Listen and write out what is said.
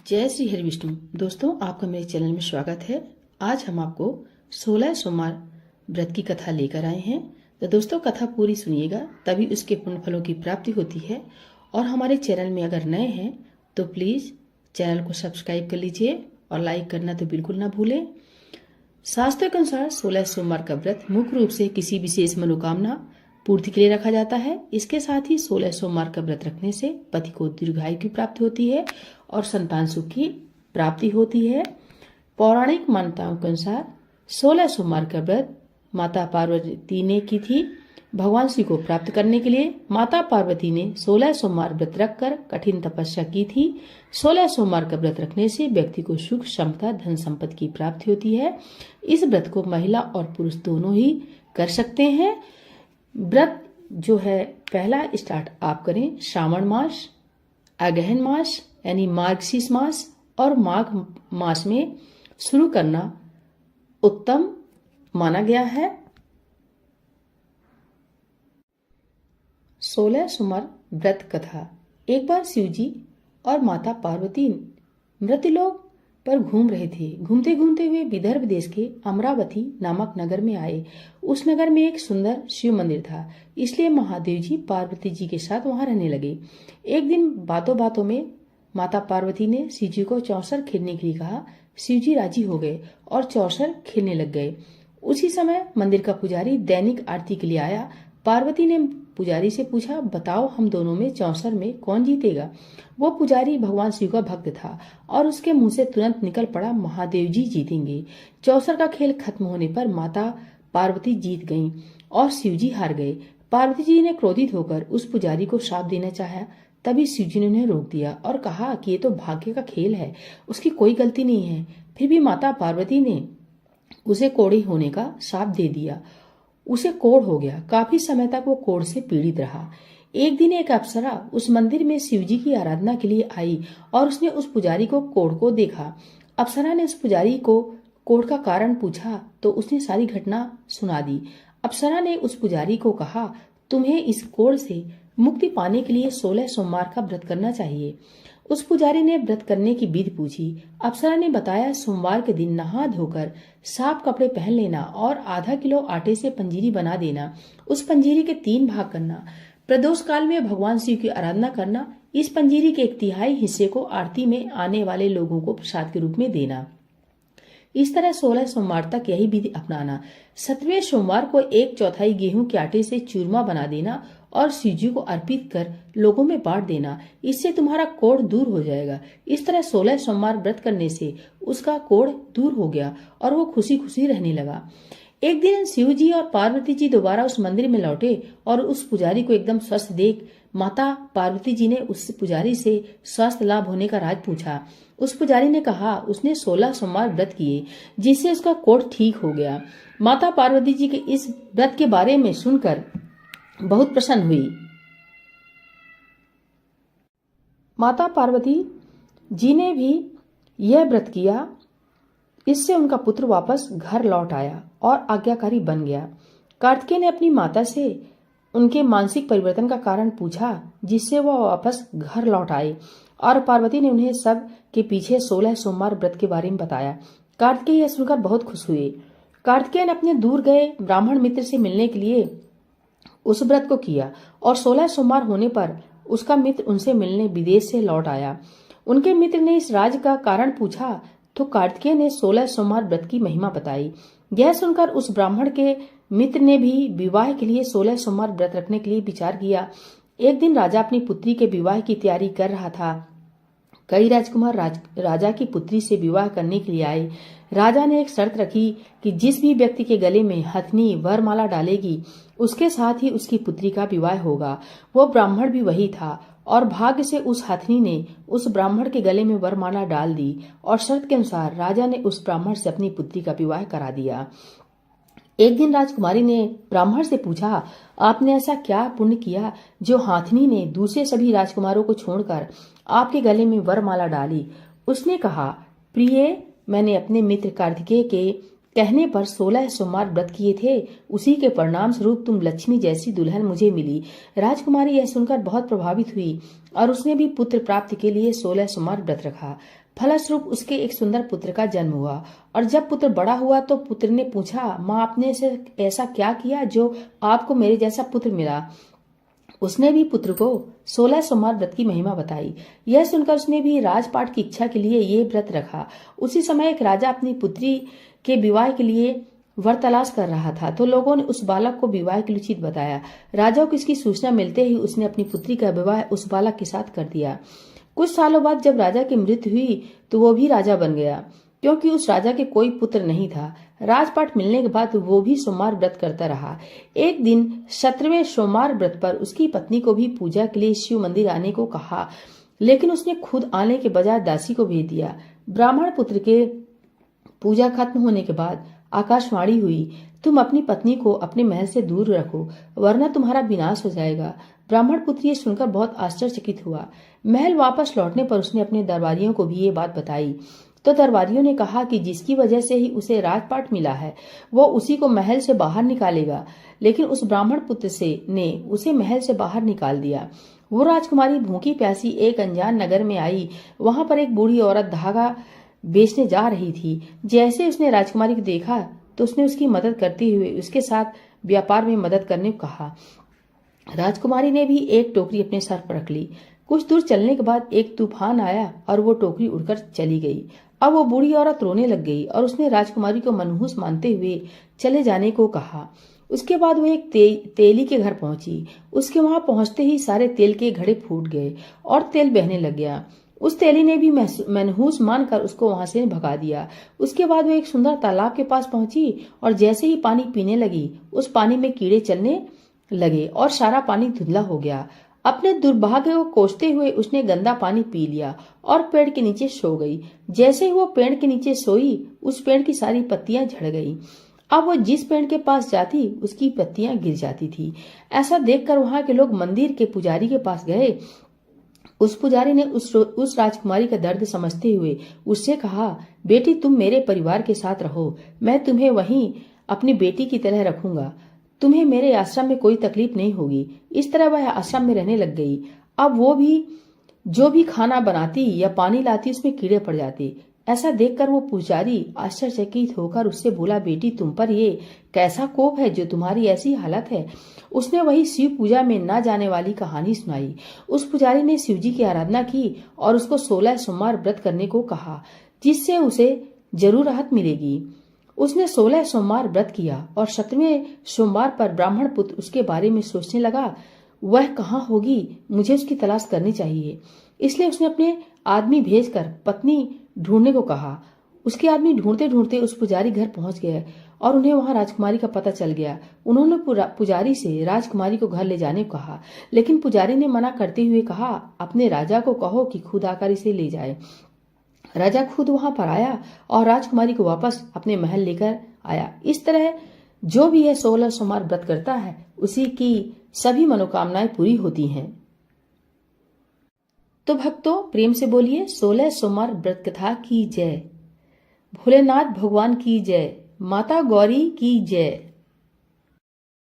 जय श्री हरि विष्णु। दोस्तों, आपका मेरे चैनल में स्वागत है। आज हम आपको 16 सोमवार व्रत की कथा लेकर आए हैं। तो दोस्तों, कथा पूरी सुनिएगा, तभी उसके पुण्य फलों की प्राप्ति होती है। और हमारे चैनल में अगर नए हैं तो प्लीज चैनल को सब्सक्राइब कर लीजिए और लाइक करना तो बिल्कुल ना भूलें। शास्त्रों के अनुसार 16 सोमवार का व्रत मुख्य रूप से किसी विशेष मनोकामना पूर्ति के लिए रखा जाता है। इसके साथ ही 16 सोमवार का व्रत रखने से पति को दीर्घायु की प्राप्ति होती है और संतान सुख की प्राप्ति होती है। पौराणिक मान्यताओं के अनुसार 16 सोमवार का व्रत माता पार्वती ने की थी। भगवान शिव को प्राप्त करने के लिए माता पार्वती ने 16 सोमवार व्रत रखकर कठिन तपस्या की थी। 16 सोमवार का व्रत रखने से व्यक्ति को सुख, समता, धन संपत्ति की प्राप्ति होती है। इस व्रत को महिला और पुरुष दोनों ही कर सकते हैं। व्रत जो है पहला स्टार्ट आप करें श्रावण मास, अगहन मास यानी मार्गशीर्ष मास और माघ मास में शुरू करना उत्तम माना गया है। 16 सोमवार व्रत कथा। एक बार शिवजी और माता पार्वती मृत्युलोक पर घूम रहे थे। घूमते घूमते हुए विदर्भ देश के अमरावती नामक नगर में आए। उस नगर में एक सुंदर शिव मंदिर था, इसलिए महादेव जी पार्वती जी के साथ वहां रहने लगे। एक दिन बातों बातों में माता पार्वती ने शिव जी को चौसर खेलने के लिए कहा। शिव जी राजी हो गए और चौसर खेलने लग गए। उसी समय मंदिर का पुजारी दैनिक आरती के लिए आया। पार्वती ने पुजारी से पूछा, बताओ हम दोनों में चौसर में कौन जीतेगा। वो पुजारी भगवान शिव का भक्त था और उसके मुंह से तुरंत निकल पड़ा, महादेव जी जीतेंगे। चौसर का खेल खत्म होने पर माता पार्वती जीत गईं और शिव जी हार गए। पार्वती जी ने क्रोधित होकर उस पुजारी को श्राप देना चाहा। तभी शिव जी ने उन्हें रोक दिया और कहा कि ये तो भाग्य का खेल है, उसकी कोई गलती नहीं है। फिर भी माता पार्वती ने उसे कोढ़ी होने का श्राप दे दिया। उसे कोढ़ हो गया। काफी समय तक वो कोढ़ से पीड़ित रहा। एक दिन एक अप्सरा उस मंदिर में शिवजी की आराधना के लिए आई और उसने उस पुजारी को कोढ़ को देखा। अप्सरा ने उस पुजारी को कोढ़ का कारण पूछा तो उसने सारी घटना सुना दी। अप्सरा ने उस पुजारी को कहा, तुम्हें इस कोढ़ से मुक्ति पाने के लिए 16 सोमवार का व्रत करना चाहिए। उस पुजारी ने व्रत करने की विधि पूछी। अप्सरा ने बताया, सोमवार के दिन नहा धोकर साफ कपड़े पहन लेना और आधा किलो आटे से पंजीरी बना देना। उस पंजीरी के 3 भाग करना। प्रदोष काल में भगवान शिव की आराधना करना। इस पंजीरी के 1/3 हिस्से को आरती में आने वाले लोगों को प्रसाद के रूप में देना। इस तरह 16 सोमवार तक यही विधि अपनाना। 17वें सोमवार को 1/4 गेहूं के आटे से चूरमा बना देना और शिवजी को अर्पित कर लोगों में बांट देना। इससे तुम्हारा कोढ़ दूर हो जाएगा। इस तरह 16 सोमवार व्रत करने से उसका कोढ़ दूर हो गया और वो खुशी खुशी रहने लगा। एक दिन शिवजी और पार्वती जी दोबारा उस मंदिर में लौटे और उस पुजारी को एकदम स्वस्थ देख माता पार्वती जी ने उस पुजारी से स्वास्थ्य लाभ होने का राज पूछा। उस पुजारी ने कहा उसने 16 सोमवार व्रत किए जिससे उसका कोढ़ ठीक हो गया। माता पार्वती जी के इस व्रत के बारे में सुनकर बहुत प्रसन्न हुई। माता पार्वती जी ने भी यह व्रत किया। इससे उनका पुत्र वापस घर लौट आया और आज्ञाकारी बन गया। कार्तिकेय ने अपनी माता से उनके मानसिक परिवर्तन का कारण पूछा जिससे वह वापस घर लौट आए और पार्वती ने उन्हें सब के पीछे 16 सोमवार व्रत के बारे में बताया। कार्तिकेय यह सुनकर बहुत खुश हुए। कार्तिकेय ने अपने दूर गए ब्राह्मण मित्र से मिलने के लिए उस व्रत को किया और 16 सोमवार होने पर उसका मित्र उनसे मिलने विदेश से लौट आया। उनके मित्र ने इस राज का कारण पूछा तो कार्तिकेय ने 16 सोमवार व्रत की महिमा बताई। यह सुनकर उस ब्राह्मण के मित्र ने भी विवाह के लिए 16 सोमवार व्रत रखने के लिए विचार किया। एक दिन राजा अपनी पुत्री के विवाह की तैयारी कर रहा था। कई राजकुमार राजा की पुत्री से विवाह करने के लिए आए। राजा ने एक शर्त रखी कि जिस भी व्यक्ति के गले में हथनी वरमाला डालेगी उसके साथ ही उसकी पुत्री का विवाह होगा। वो ब्राह्मण भी वही था और भाग्य से उस हथनी ने उस ब्राह्मण के गले में वरमाला डाल दी और शर्त के अनुसार राजा ने उस ब्राह्मण से अपनी पुत्री का विवाह करा दिया। एक दिन राजकुमारी ने ब्राह्मण से पूछा, आपने ऐसा क्या पुण्य किया जो हाथनी ने दूसरे सभी राजकुमारों को छोड़कर आपके गले में वरमाला डाली। उसने कहा, प्रिय, मैंने अपने मित्र कार्तिकेय के कहने पर 16 सोमवार व्रत किए थे। उसी के परिणाम स्वरूप तुम लक्ष्मी जैसी दुल्हन मुझे मिली। राजकुमारी यह सुनकर बहुत प्रभावित हुई और उसने भी पुत्र प्राप्ति के लिए 16 सोमवार व्रत रखा। फलस्वरूप उसके एक सुंदर पुत्र का जन्म हुआ और जब पुत्र बड़ा हुआ तो पुत्र ने पूछा, माँ आपने ऐसा क्या किया जो आपको मेरे जैसा पुत्र मिला। उसने भी पुत्र को 16 सोमवार व्रत की महिमा बताई। यह सुनकर उसने भी राजपाट की इच्छा के लिए ये व्रत रखा। उसी समय एक राजा अपनी पुत्री के विवाह के लिए वर तलाश कर रहा था तो लोगों ने उस बालक को विवाह के लिए उचित बताया। राजा को इसकी सूचना मिलते ही उसने अपनी पुत्री का विवाह उस बालक के साथ कर दिया। कुछ सालों बाद जब राजा की मृत्यु हुई तो वो भी राजा बन गया, क्योंकि उस राजा के कोई पुत्र नहीं था। राजपाट मिलने के बाद वो भी सोमवार व्रत करता रहा। एक दिन 17वें सोमवार व्रत पर उसकी पत्नी को भी पूजा के लिए शिव मंदिर आने को कहा, लेकिन उसने खुद आने के बजाय दासी को भेज दिया। ब्राह्मण पुत्र के पूजा खत्म होने के बाद आकाशवाणी हुई, तुम अपनी पत्नी को अपने महल से दूर रखो वरना तुम्हारा विनाश हो जाएगा। ब्राह्मण पुत्र ये सुनकर बहुत आश्चर्यचकित हुआ। महल वापस लौटने पर उसने अपने दरबारियों को भी ये बात बताई तो दरबारियों ने कहा कि जिसकी वजह से ही उसे राजपाट मिला है वो उसी को महल से बाहर निकालेगा। लेकिन उस ब्राह्मण पुत्र ने उसे महल से बाहर निकाल दिया। वो राजकुमारी भूखी प्यासी एक अनजान नगर में आई। वहां पर एक बूढ़ी औरत धागा बेचने जा रही थी। जैसे उसने राजकुमारी को देखा तो उसने उसकी मदद करते हुए उसके साथ व्यापार में मदद करने को कहा। राजकुमारी ने भी एक टोकरी अपने सर पर रख ली। कुछ दूर चलने के बाद एक तूफान आया और वो टोकरी उड़कर चली गई। अब वो बूढ़ी औरत रोने लग गई और उसने राजकुमारी को मनहूस मानते हुए चले जाने को कहा। उसके बाद वो एक तेली के घर पहुंची। उसके वहां पहुंचते ही सारे तेल के घड़े फूट गए और तेल बहने लग गया। उस तेली ने भी मनहूस मानकर उसको वहां से भगा दिया। उसके बाद वो एक सुंदर तालाब के पास पहुंची और जैसे ही पानी पीने लगी उस पानी में कीड़े चलने लगे और सारा पानी धुंधला हो गया। अपने दुर्भाग्य को कोसते हुए उसने गंदा पानी पी लिया और पेड़ के नीचे सो गई। जैसे ही वो पेड़ के नीचे सोई उस पेड़ की सारी पत्तियां झड़ गईं। अब वो जिस पेड़ के पास जाती उसकी पत्तियां गिर जाती थी। ऐसा देखकर वहां के लोग मंदिर के पुजारी के पास गए। उस पुजारी ने उस राजकुमारी का दर्द समझते हुए उससे कहा, बेटी तुम मेरे परिवार के साथ रहो, मैं तुम्हें वहीं अपनी बेटी की तरह रखूंगा। तुम्हें मेरे आश्रम में कोई तकलीफ नहीं होगी। इस तरह वह आश्रम में रहने लग गई। अब वो भी जो भी खाना बनाती या पानी लाती उसमें कीड़े पड़ जाते। ऐसा देखकर वो पुजारी आश्चर्यचकित होकर उससे बोला, बेटी तुम पर ये कैसा कोप है जो तुम्हारी ऐसी हालत है। उसने वही शिव पूजा में न जाने वाली कहानी सुनाई। उस पुजारी ने शिव जी की आराधना की और उसको 16 सोमवार व्रत करने को कहा, जिससे उसे जरूर राहत मिलेगी। उसने 16 सोमवार व्रत किया और 17वें सोमवार पर ब्राह्मण पुत्र उसके बारे में सोचने लगा, वह कहाँ होगी, मुझे उसकी तलाश करनी चाहिए। इसलिए उसने अपने आदमी भेजकर पत्नी ढूंढने को कहा। उसके आदमी ढूंढते ढूंढते उस पुजारी घर पहुंच गए और उन्हें वहां राजकुमारी का पता चल गया। उन्होंने पुजारी से राजकुमारी को घर ले जाने को कहा, लेकिन पुजारी ने मना करते हुए कहा, अपने राजा को कहो कि खुद आकर इसे ले जाए। राजा खुद वहां पर आया और राजकुमारी को वापस अपने महल लेकर आया। इस तरह जो भी यह 16 सोमवार व्रत करता है उसी की सभी मनोकामनाएं पूरी होती हैं। तो भक्तों प्रेम से बोलिए 16 सोमवार व्रत कथा की जय। भोलेनाथ भगवान की जय। माता गौरी की जय।